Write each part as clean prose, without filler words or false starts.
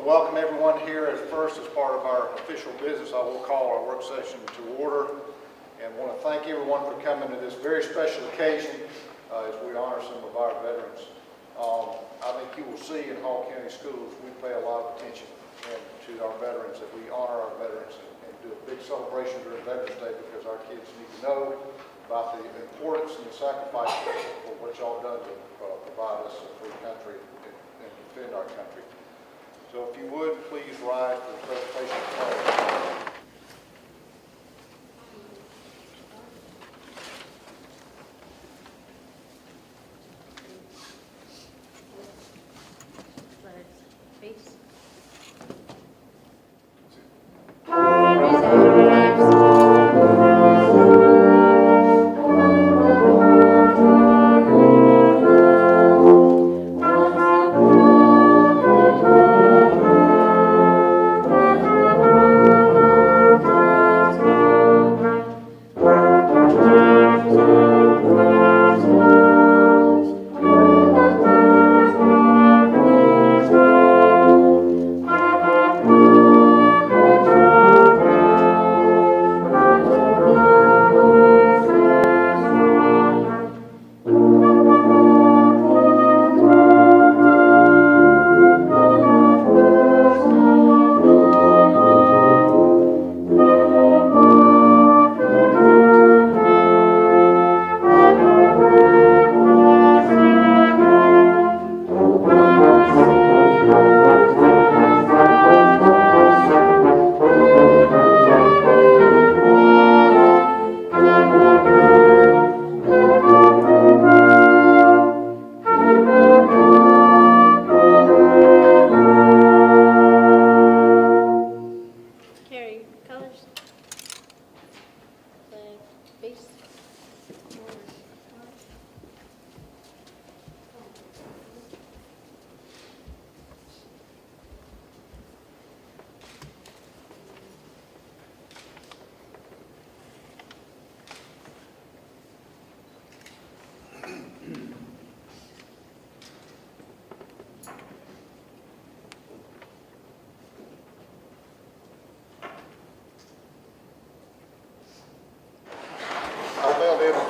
welcome everyone here. As first, as part of our official business, I will call our work session to order and want to thank everyone for coming to this very special occasion as we honor some of our veterans. I think you will see in Hall County Schools we pay a lot of attention to our veterans, that we honor our veterans and do a big celebration during Veterans Day, because our kids need to know about the importance and the sacrifice for what y'all done to provide us a free country and defend our country. So if you would, please rise for the presentation of flag.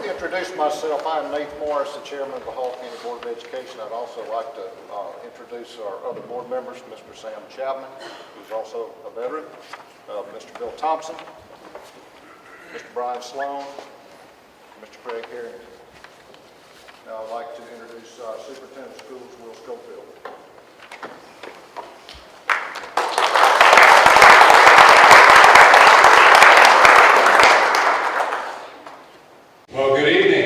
Introduce myself. I'm Nate Morris, the chairman of the Hall County Board of Education. I'd also like to introduce our other board members, Mr. Sam Chapman, who's also a veteran, Mr. Bill Thompson, Mr. Brian Sloan, Mr. Craig Harrington. Now I'd like to introduce Superintendent of Schools, Will Schofield. Well, good evening.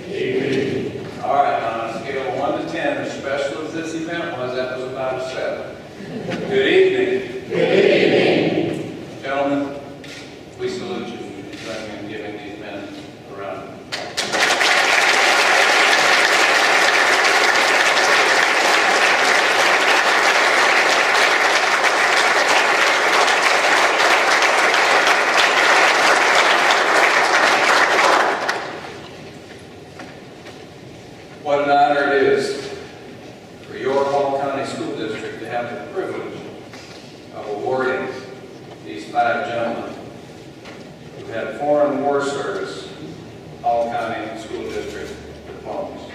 Good evening. All right, on a scale of 1 to 10, as special as this event was, that was about a 7. Good evening. Good evening. Gentlemen, we salute you. Join me in giving these men a round of applause. What an honor it is for your Hall County School District to have the privilege of awarding these 5 gentlemen who had foreign war service Hall County School District diplomas.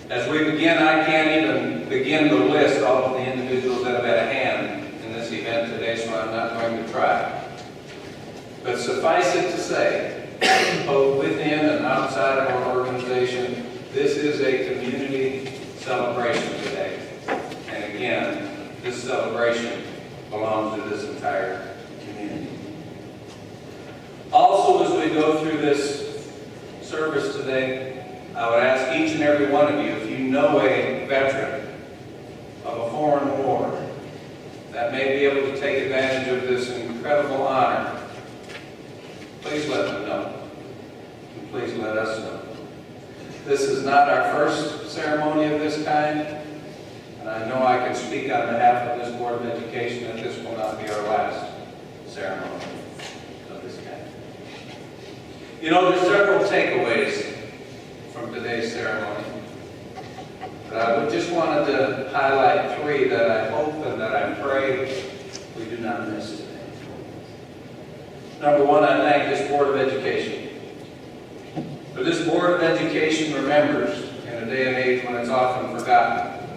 As we begin, I can't even begin to list all of the individuals that have had a hand in this event today, so I'm not going to try. But suffice it to say, both within and outside of our organization, this is a community celebration today. And again, this celebration belongs to this entire community. Also, as we go through this service today, I would ask each and every one of you, if you know a veteran of a foreign war that may be able to take advantage of this incredible honor, please let them know. And please let us know. This is not our first ceremony of this kind, and I know I can speak on behalf of this Board of Education that this will not be our last ceremony of this kind. You know, there's several takeaways from today's ceremony. But I just wanted to highlight three that I hope and that I pray we do not miss today. Number one, I thank this Board of Education. For this Board of Education remembers, in a day and age when it's often forgotten,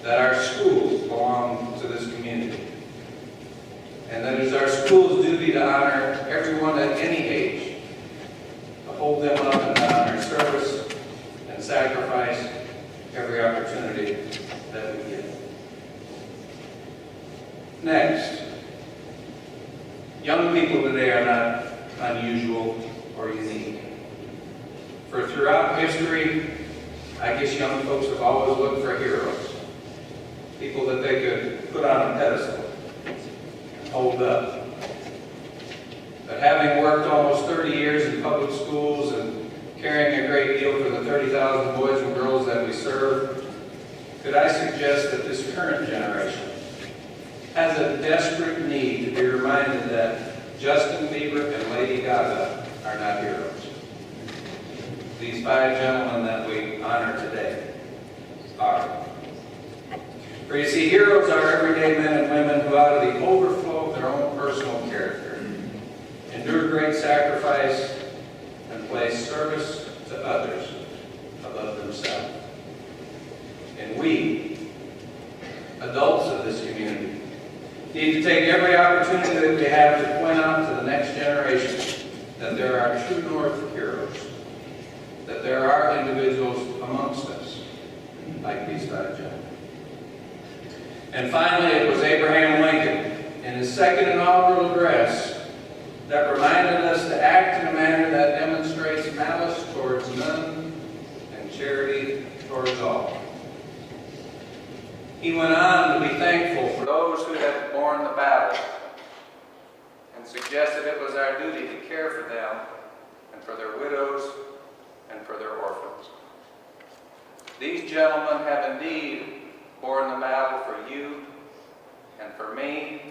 that our schools belong to this community. And that it is our school's duty to honor everyone at any age, to hold them up in honor, service, and sacrifice every opportunity that we get. Next, young people today are not unusual or unique. For throughout history, I guess young folks have always looked for heroes, people that they could put on a pedestal and hold up. But having worked almost 30 years in public schools and caring a great deal for the 30,000 boys and girls that we serve, could I suggest that this current generation has a desperate need to be reminded that Justin Bieber and Lady Gaga are not heroes. These five gentlemen that we honor today are. For you see, heroes are everyday men and women who, out of the overflow of their own personal character, endure great sacrifice and place service to others above themselves. And we, adults of this community, need to take every opportunity that we have to point out to the next generation that there are true North heroes, that there are individuals amongst us like these five gentlemen. And finally, it was Abraham Lincoln, in his second inaugural address, that reminded us to act in a manner that demonstrates malice towards none and charity towards all. He went on to be thankful for those who had borne the battle and suggested it was our duty to care for them and for their widows and for their orphans. These gentlemen have indeed borne the battle for you and for me,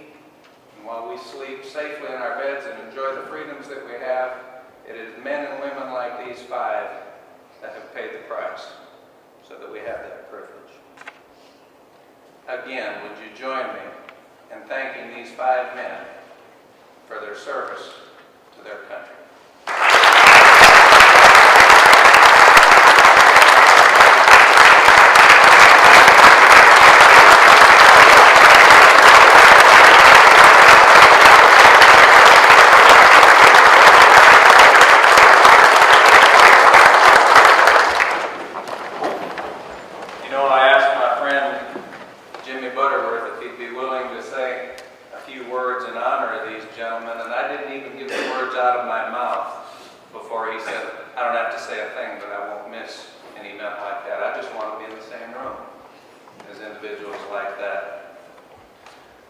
and while we sleep safely in our beds and enjoy the freedoms that we have, it is men and women like these five that have paid the price so that we have that privilege. Again, would you join me in thanking these five men for their service to their country?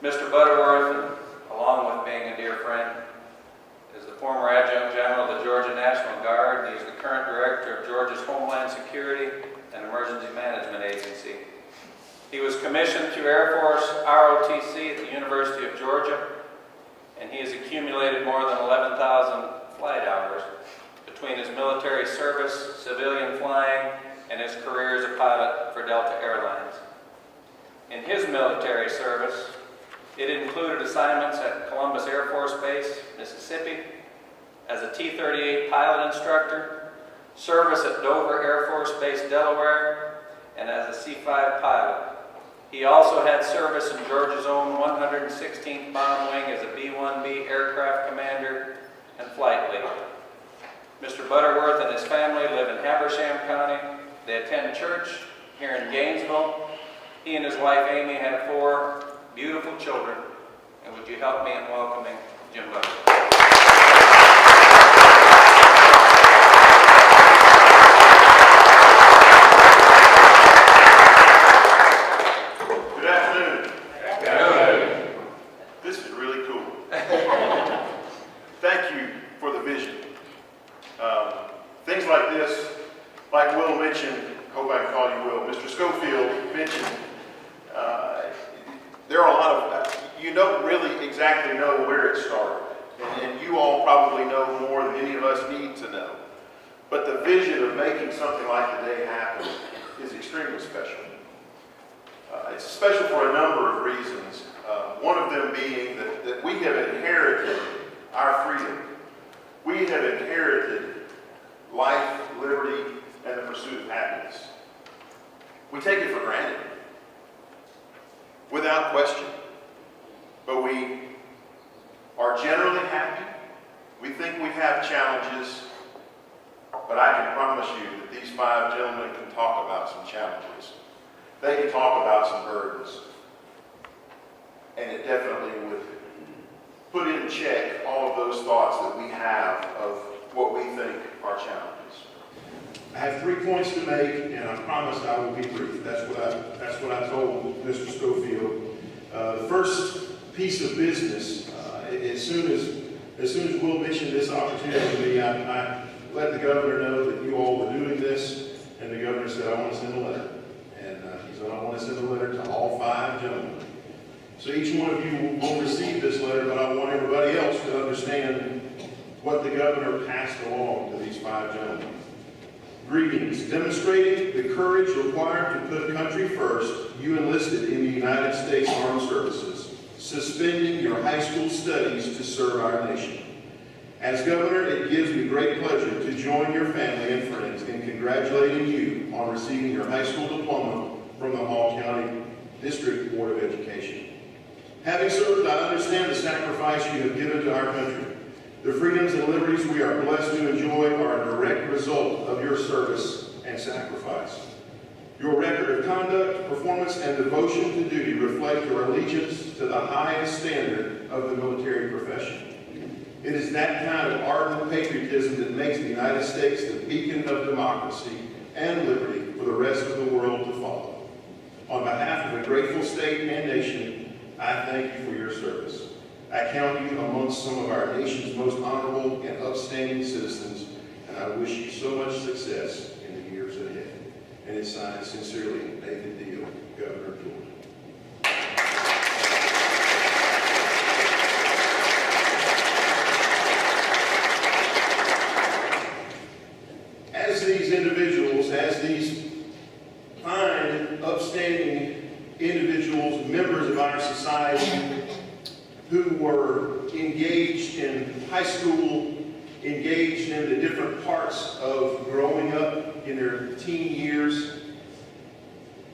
Mr. Butterworth, along with being a dear friend, is the former Adjutant General of the Georgia National Guard, and he is the current Director of Georgia's Homeland Security and Emergency Management Agency. He was commissioned through Air Force ROTC at the University of Georgia, and he has accumulated more than 11,000 flight hours between his military service, civilian flying, and his career as a pilot for Delta Airlines. In his military service, it included assignments at Columbus Air Force Base, Mississippi, as a T-38 pilot instructor, service at Dover Air Force Base, Delaware, and as a C-5 pilot. He also had service in Georgia's own 116th Bomb Wing as a B-1B aircraft commander and flight lead. Mr. Butterworth and his family live in Habersham County. They attend church here in Gainesville. He and his wife Amy have 4 beautiful children. And would you help me in welcoming Jim Butterworth? Good afternoon. Good afternoon. This is really cool. Thank you for the vision. Things like this, like Will mentioned, hope I can call you Will, Mr. Schofield mentioned, there are a lot of, you don't really exactly know where it started. And you all probably know more than any of us need to know. But the vision of making something like today happen is extremely special. It's special for a number of reasons. One of them being that we have inherited our freedom. We have inherited life, liberty, and the pursuit of happiness. We take it for granted, without question. But we are generally happy. We think we have challenges, but I can promise you that these five gentlemen can talk about some challenges. They can talk about some burdens. And it definitely would put in check all of those thoughts that we have of what we think are challenges. I have 3 points to make, and I promised I will be brief. That's what I told Mr. Schofield. The first piece of business, as soon as Will mentioned this opportunity to me, I let the governor know that you all were doing this, and the governor said, I want to send a letter. And he said, I want to send a letter to all 5 gentlemen. So each one of you will receive this letter, but I want everybody else to understand what the governor passed along to these 5 gentlemen. Greetings. Demonstrating the courage required to put country first, you enlisted in the United States Armed Services, suspending your high school studies to serve our nation. As governor, it gives me great pleasure to join your family and friends in congratulating you on receiving your high school diploma from the Hall County District Board of Education. Having served, I understand the sacrifice you have given to our country. The freedoms and liberties we are blessed to enjoy are a direct result of your service and sacrifice. Your record of conduct, performance, and devotion to duty reflect your allegiance to the highest standard of the military profession. It is that kind of ardent patriotism that makes the United States the beacon of democracy and liberty for the rest of the world to follow. On behalf of the grateful state and nation, I thank you for your service. I count you amongst some of our nation's most honorable and upstanding citizens, and I wish you so much success in the years ahead. And it's signed sincerely, David Deal, Governor of Georgia. As these individuals, as these fine, upstanding individuals, members of our society, who were engaged in high school, engaged in the different parts of growing up in their teen years,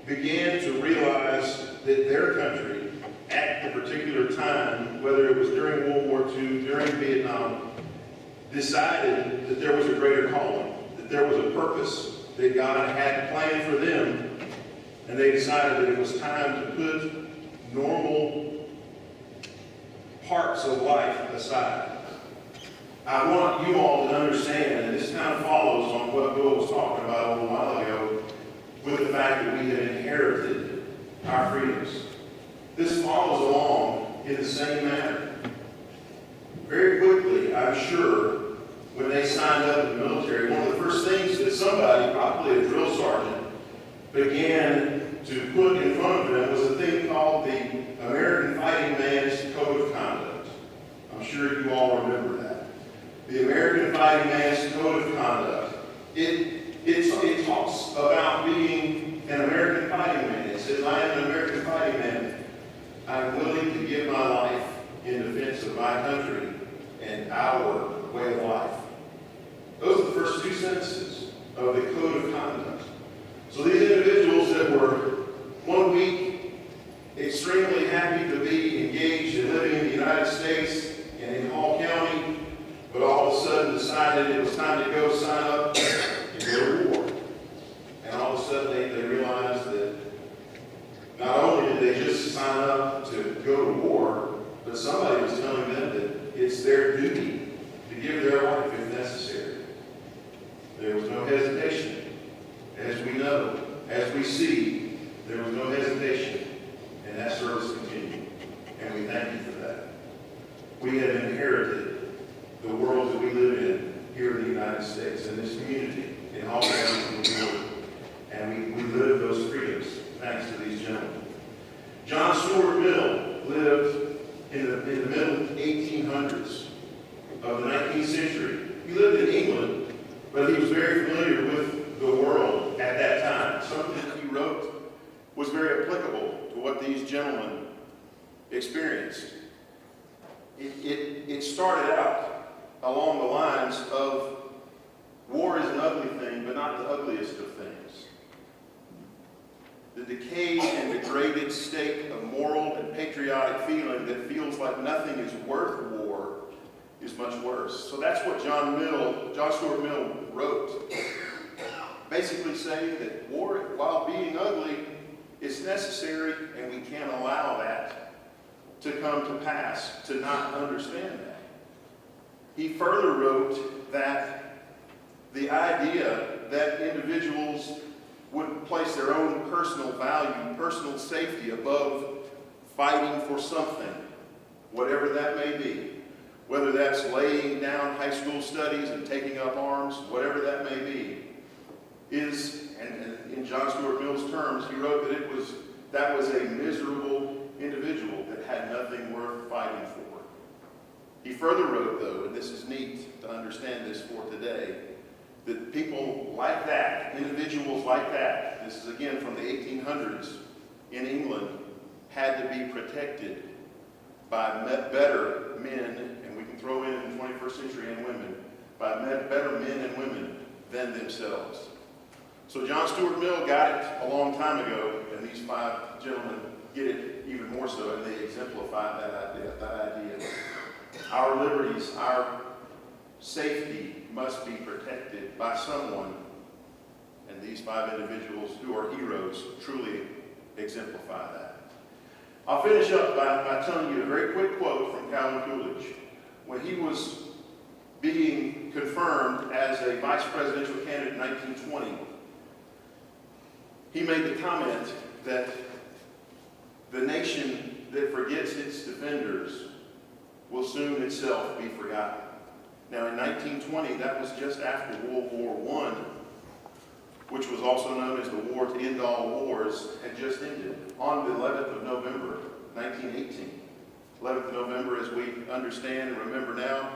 began to realize that their country, at the particular time, whether it was during World War II, during Vietnam, decided that there was a greater calling, that there was a purpose, that God had planned for them, and they decided that it was time to put normal parts of life aside. I want you all to understand, and this kind of follows on what Bill was talking about a little while ago, with the fact that we have inherited our freedoms. This follows along in the same manner. Very quickly, I'm sure, when they signed up in the military, one of the first things that somebody, probably a drill sergeant, began to put in front of them was a thing called the American Fighting Man's Code of Conduct. I'm sure you all remember that. The American Fighting Man's Code of Conduct. It talks about being an American fighting man. It says, I am an American fighting man. I'm willing to give my life in defense of my country and our way of life. Those are the first 2 sentences of the Code of Conduct. So these individuals that were 1 week extremely happy to be engaged in living in the United States and in Hall County, but all of a sudden decided it was time to go sign up and go to war. And all of a sudden they realized that not only did they just sign up to go to war, but somebody was telling them that it's their duty to give their life if necessary. There was no hesitation. As we know, as we see, there was no hesitation, and that service continued. And we thank you for that. We have inherited the world that we live in here in the United States, in this community, in all areas of the world. And we live those freedoms thanks to these gentlemen. John Stuart Mill lived in the middle 1800s of the 19th century. He lived in England, but he was very familiar with the world at that time. these gentlemen experienced. It started out along the lines of war is an ugly thing, but not the ugliest of things. The decayed and degraded state of moral and patriotic feeling that feels like nothing is worth war is much worse. So that's what John Stuart Mill wrote. Basically saying that war, while being ugly, is necessary, and we can't allow that to come to pass, to not understand that. He further wrote that the idea that individuals would place their own personal value, personal safety above fighting for something, whatever that may be, whether that's laying down high school studies and taking up arms, whatever that may be, is, and in John Stuart Mill's terms, he wrote that was a miserable individual that had nothing worth fighting for. He further wrote, though, and this is neat to understand this for today, that people like that, individuals like that, this is again from the 1800s in England, had to be protected by better men, and we can throw in 21st century and women, by better men and women than themselves. So John Stuart Mill got it a long time ago, and these five gentlemen get it even more so, and they exemplify that idea. Our liberties, our safety must be protected by someone, and these five individuals who are heroes truly exemplify that. I'll finish up by telling you a very quick quote from Calvin Coolidge. When he was being confirmed as a vice presidential candidate in 1920, he made the comment that the nation that forgets its defenders will soon itself be forgotten. Now in 1920, that was just after World War I, which was also known as the War to End All Wars, had just ended on the 11th of November, 1918. 11th of November, as we understand and remember now,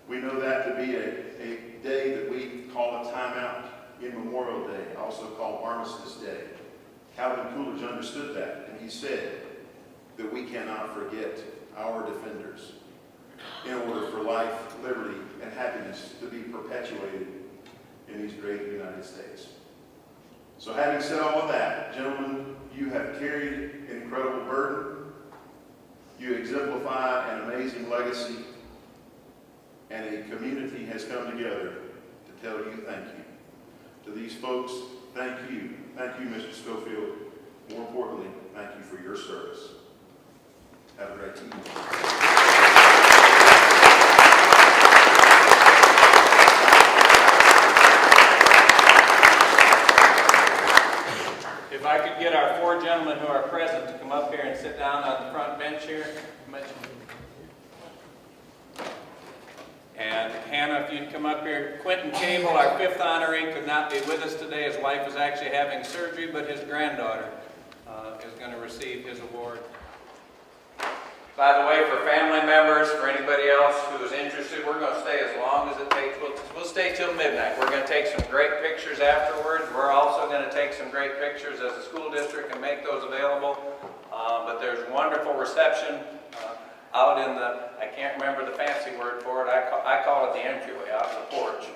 we know that to be a day that we call a timeout in Memorial Day, also called Armistice Day. Calvin Coolidge understood that, and he said that we cannot forget our defenders in order for life, liberty, and happiness to be perpetuated in these great United States. So having said all of that, gentlemen, you have carried an incredible burden. You exemplify an amazing legacy, and a community has come together to tell you thank you. To these folks, thank you. Thank you, Mr. Schofield. More importantly, thank you for your service. Have a great evening. If I could get our four gentlemen who are present to come up here and sit down on the front bench here. And Hannah, if you'd come up here. Quentin Cable, our fifth honoree, could not be with us today. His wife is actually having surgery, but his granddaughter is going to receive his award. By the way, for family members, for anybody else who is interested, we're going to stay as long as it takes. We'll stay till midnight. We're going to take some great pictures afterwards. We're also going to take some great pictures as a school district and make those available. But there's wonderful reception out in the, I can't remember the fancy word for it, I call it the entryway, out in the porch.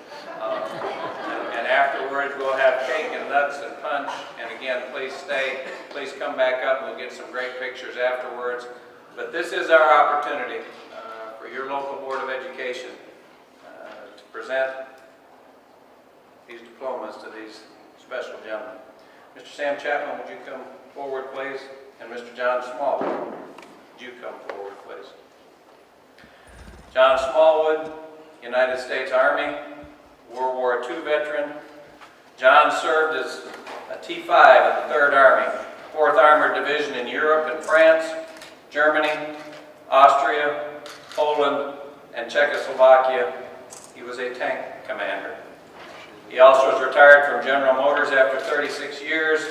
And afterwards we'll have cake and nuts and punch. And again, please stay, please come back up and we'll get some great pictures afterwards. But this is our opportunity for your local Board of Education to present these diplomas to these special gentlemen. Mr. Sam Chapman, would you come forward, please? And Mr. John Smallwood, would you come forward, please? John Smallwood, United States Army, World War II veteran. John served as a T5 in the 3rd Army, 4th Armored Division in Europe and France, Germany, Austria, Poland, and Czechoslovakia. He was a tank commander. He also was retired from General Motors after 36 years.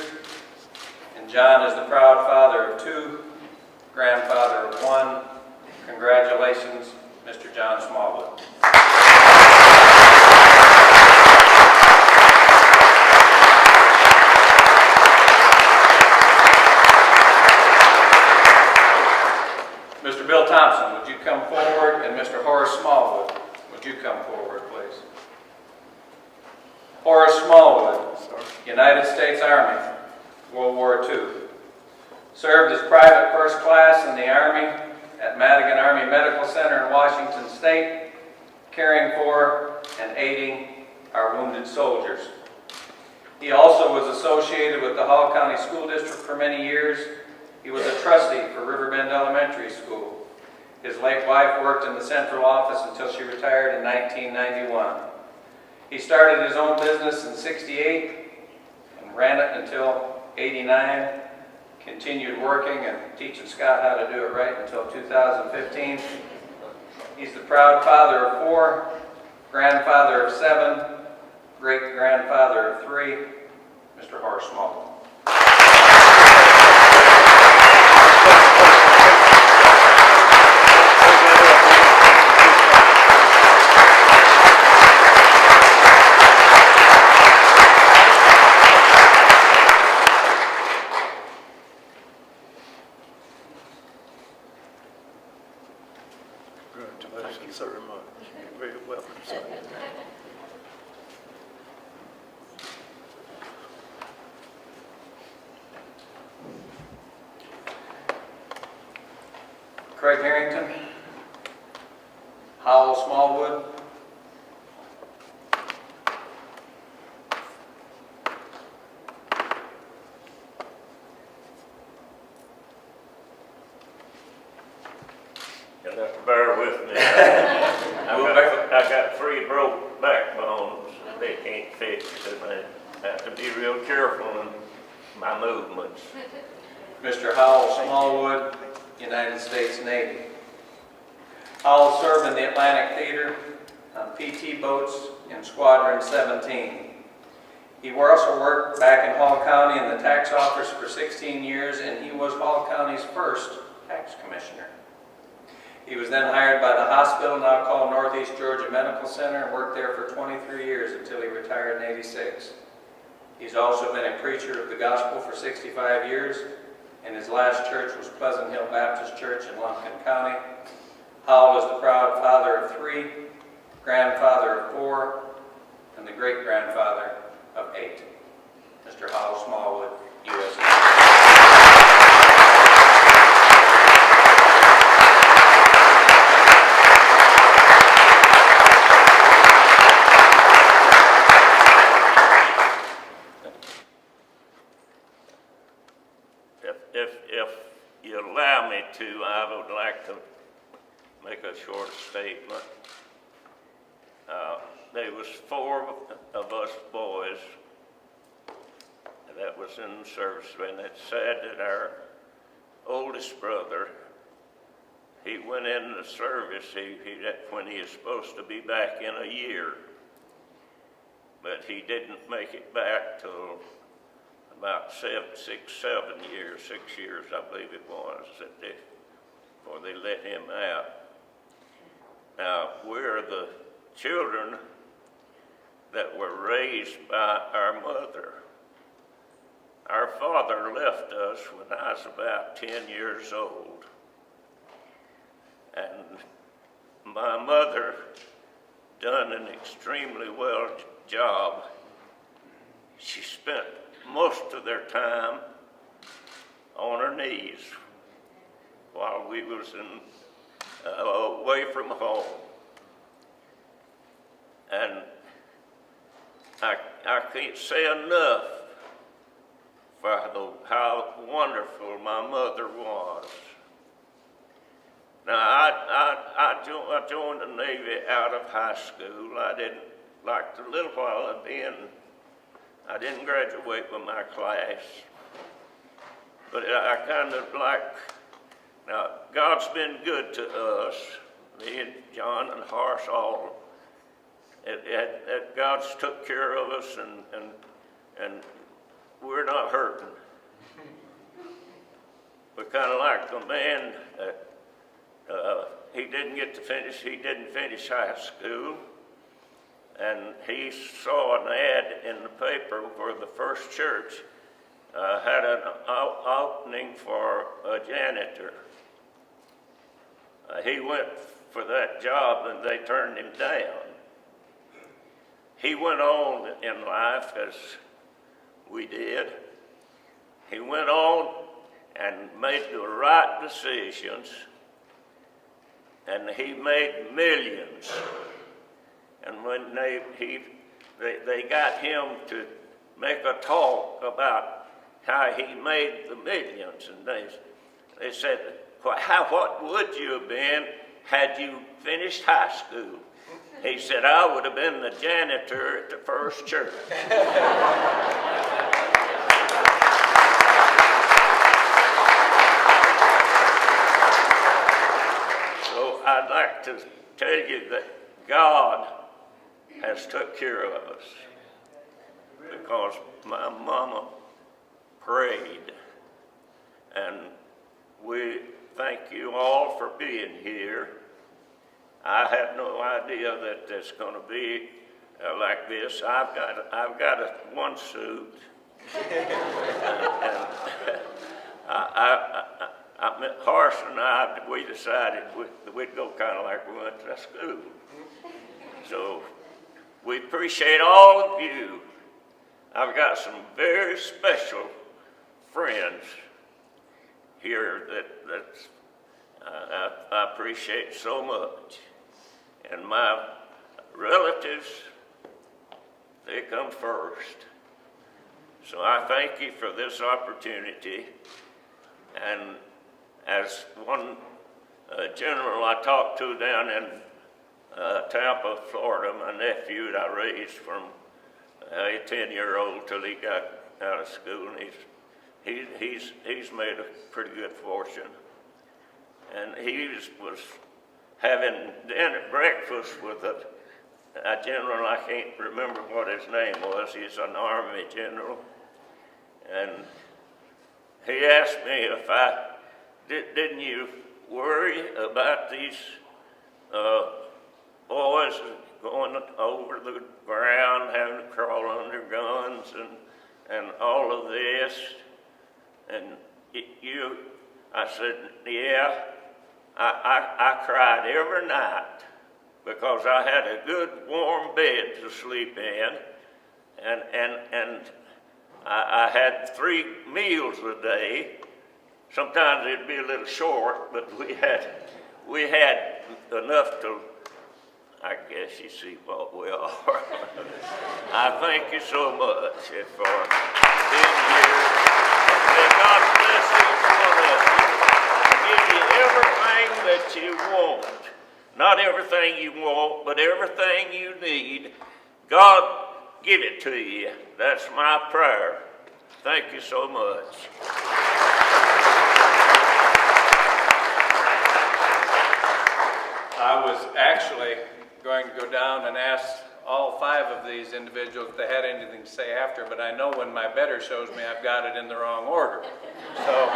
And John is the proud father of 2, grandfather of 1. Congratulations, Mr. John Smallwood. Mr. Bill Thompson, would you come forward? And Mr. Horace Smallwood, would you come forward, please? Horace Smallwood, United States Army, World War II. Served as private first class in the Army at Madigan Army Medical Center in Washington State, caring for and aiding our wounded soldiers. He also was associated with the Hall County School District for many years. He was a trustee for Riverbend Elementary School. His late wife worked in the central office until she retired in 1991. He started his own business in '68 and ran it until '89. Continued working and teaching Scott how to do it right until 2015. He's the proud father of 4, grandfather of 7, great-grandfather of 3, Mr. Horace Smallwood. Thank you so much. You're very welcome, sir. Craig Harrington, Howell Smallwood, You'll have to bear with me. I got 3 broke backbones they can't fix, and I have to be real careful in my movements. Mr. Howell Smallwood, United States Navy. Howell served in the Atlantic Theater on PT boats in Squadron 17. He also worked back in Hall County in the tax office for 16 years, and he was Hall County's first tax commissioner. He was then hired by the hospital, now called Northeast Georgia Medical Center, and worked there for 23 years until he retired in '86. He's also been a preacher of the gospel for 65 years, and his last church was Pleasant Hill Baptist Church in Lumpkin County. Howell is the proud father of 3, grandfather of 4, and the great-grandfather of 8. Mr. Howell Smallwood, USA. If you allow me to, I would like to make a short statement. There was 4 of us boys that was in service, and it's sad that our oldest brother, he went in the service when he is supposed to be back in a year, but he didn't make it back till about 6 years, I believe it was, before they let him out. Now, we're the children that were raised by our mother. Our father left us when I was about 10 years old. And my mother done an extremely well job. She spent most of their time on her knees while we was away from home. And I can't say enough for how wonderful my mother was. Now, I joined the Navy out of high school. I didn't, like the little while I've been, I didn't graduate with my class. But I kind of like, now, God's been good to us, me and John and Horace all. God's took care of us, and we're not hurting. We're kind of like the man that he didn't finish high school, and he saw an ad in the paper where the first church had an opening for a janitor. he went for that job and they turned him down. He went on in life as we did. He went on and made the right decisions, and he made millions. And when they got him to make a talk about how he made the millions, and they said, what would you have been had you finished high school? He said, I would have been the janitor at the first church. So I'd like to tell you that God has took care of us, because my mama prayed, and we thank you all for being here. I had no idea that it's going to be like this. I've got one suit, and Horace and I, we decided we'd go kind of like we went to school. So we appreciate all of you. I've got some very special friends here that I appreciate so much. And my relatives, they come first. So I thank you for this opportunity. And as one general I talked to down in Tampa, Florida, my nephew that I raised from a 10-year-old till he got out of school, and he's made a pretty good fortune. And he was having breakfast with a general, I can't remember what his name was. He's an Army general. And he asked me if didn't you worry about these boys going over the ground, having to crawl under guns and all of this? And I said, yeah. I cried every night because I had a good warm bed to sleep in, and I had 3 meals a day. Sometimes it'd be a little short, but we had enough to, I guess you see what we are. I thank you so much for being here. May God bless each one of you. Give you everything that you want. Not everything you want, but everything you need. God, give it to you. That's my prayer. Thank you so much. I was actually going to go down and ask all 5 of these individuals if they had anything to say after, but I know when my better shows me I've got it in the wrong order. So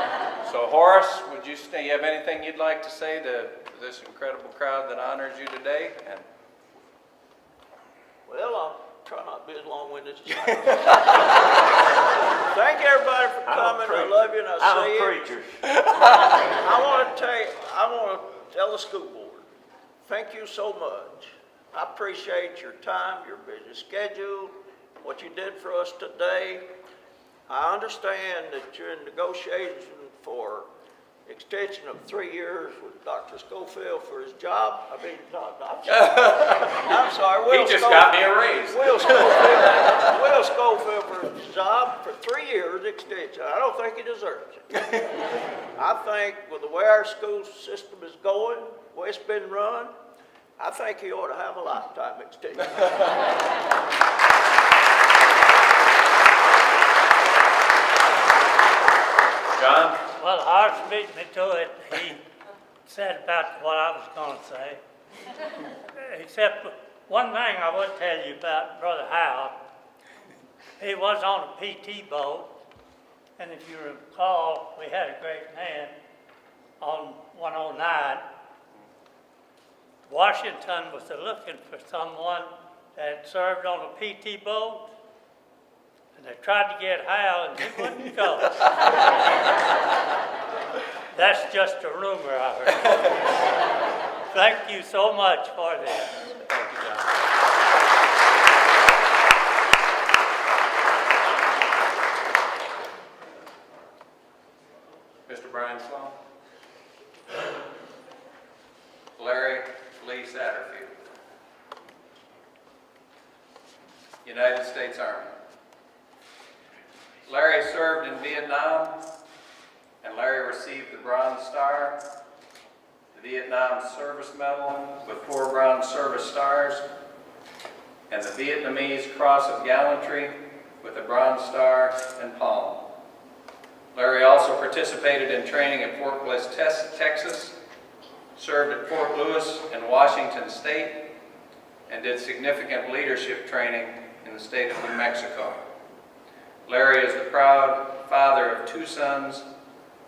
Horace, would you have anything you'd like to say to this incredible crowd that honors you today? And Well, I'll try not to be as long-winded as you. Thank everybody for coming. I love you, and I'll see you. I'm a preacher. I want to tell the school board, thank you so much. I appreciate your time, your busy schedule, what you did for us today. I understand that you're in negotiation for extension of 3 years with Dr. Schofield for his job. I'm sorry. Will he just Schofield, got me a raise. Will Schofield for his job for 3 years extension. I don't think he deserves it. I think with the way our school system is going, the way it's been run, I think he ought to have a lifetime extension. John? Well, Horace beat me to it. He said about what I was going to say. Except one thing I would tell you about Brother Howell. He was on a PT boat, and if you recall, we had a great man on 109. Washington was looking for someone that served on a PT boat, and they tried to get Hal, and he wouldn't go. That's just a rumor I heard. Thank you so much for this. Thank you, John. Mr. Brian Sloan. Larry Lee Satterfield. United States Army. Larry served in Vietnam, and Larry received the Bronze Star, the Vietnam Service Medal with 4 Bronze Service Stars, and the Vietnamese Cross of Gallantry with a Bronze Star and Palm. Larry also participated in training at Fort Bliss, Texas, served at Fort Lewis in Washington State, and did significant leadership training in the state of New Mexico. Larry is the proud father of 2 sons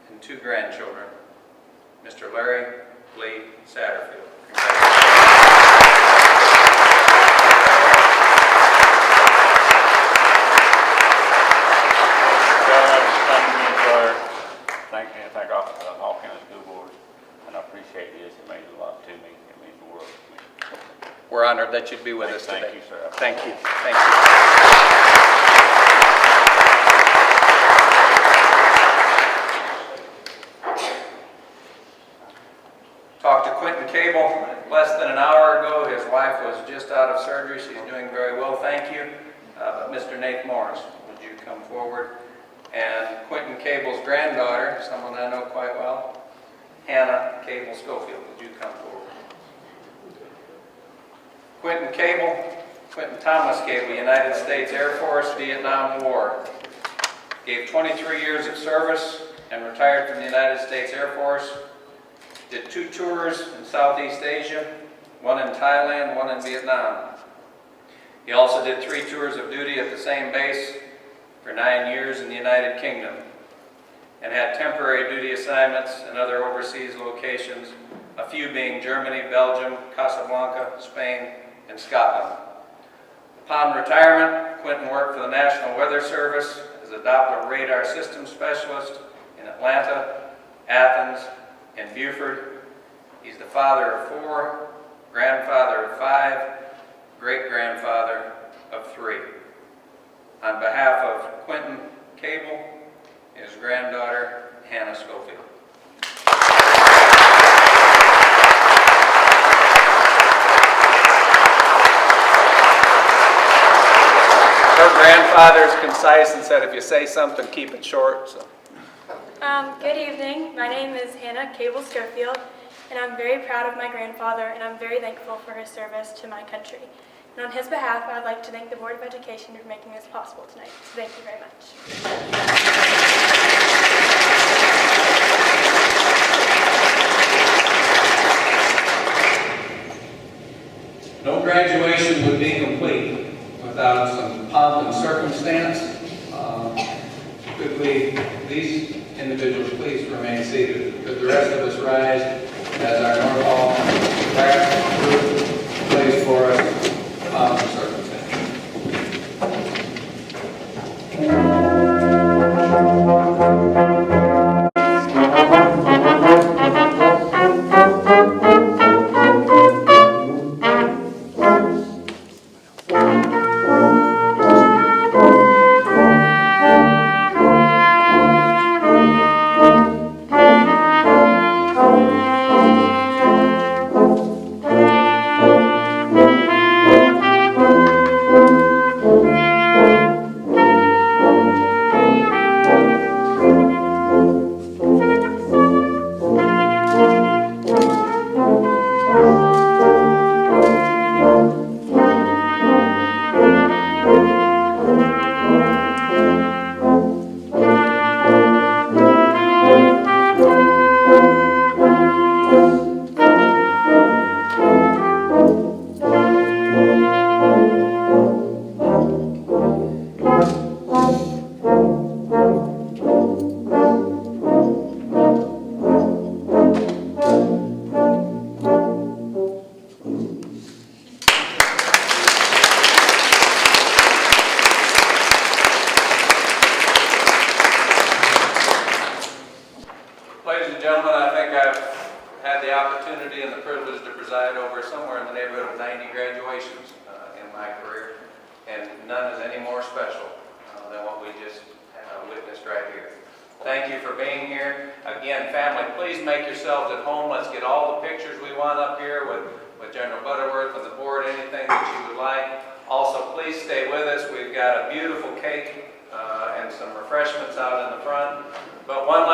and 2 grandchildren. Mr. Larry Lee Satterfield. Thank all county school boards, and I appreciate this. It means a lot to me. It means the world to me. We're honored that you'd be with us today. Thank you, sir. Thank you. Thank you. Talked to Quentin Cable less than an hour ago. His wife was just out of surgery. She's doing very well, thank you. But Mr. Nate Morris, would you come forward? And Quentin Cable's granddaughter, someone I know quite well, Hannah Cable Schofield, would you come forward? Quentin Cable, Quentin Thomas Cable, United States Air Force, Vietnam War. Gave 23 years of service and retired from the United States Air Force. Did 2 tours in Southeast Asia, 1 in Thailand, 1 in Vietnam. He also did 3 tours of duty at the same base for 9 years in the United Kingdom, and had temporary duty assignments in other overseas locations, a few being Germany, Belgium, Casablanca, Spain, and Scotland. Upon retirement, Quentin worked for the National Weather Service as a Doppler radar system specialist in Atlanta, Athens, and Beaufort. He's the father of 4, grandfather of 5, great-grandfather of 3. On behalf of Quentin Cable, his granddaughter, Hannah Schofield. Her grandfather is concise and said, if you say something, keep it short. So. Good evening. My name is Hannah Cable Schofield, and I'm very proud of my grandfather, and I'm very thankful for his service to my country. And on his behalf, I'd like to thank the Board of Education for making this possible tonight. So thank you very much. No graduation would be complete without some pomp and circumstance. Could we, these individuals, please remain seated? Could the rest of us rise as our North Hall brass group plays for us pomp and circumstance? and the privilege to preside over somewhere in the neighborhood of 90 graduations in my career, and none is any more special than what we just witnessed right here. Thank you for being here. Again, family, please make yourselves at home. Let's get all the pictures we want up here with General Butterworth and the board, anything that you would like. Also, please stay with us. We've got a beautiful cake and some refreshments out in the front. But one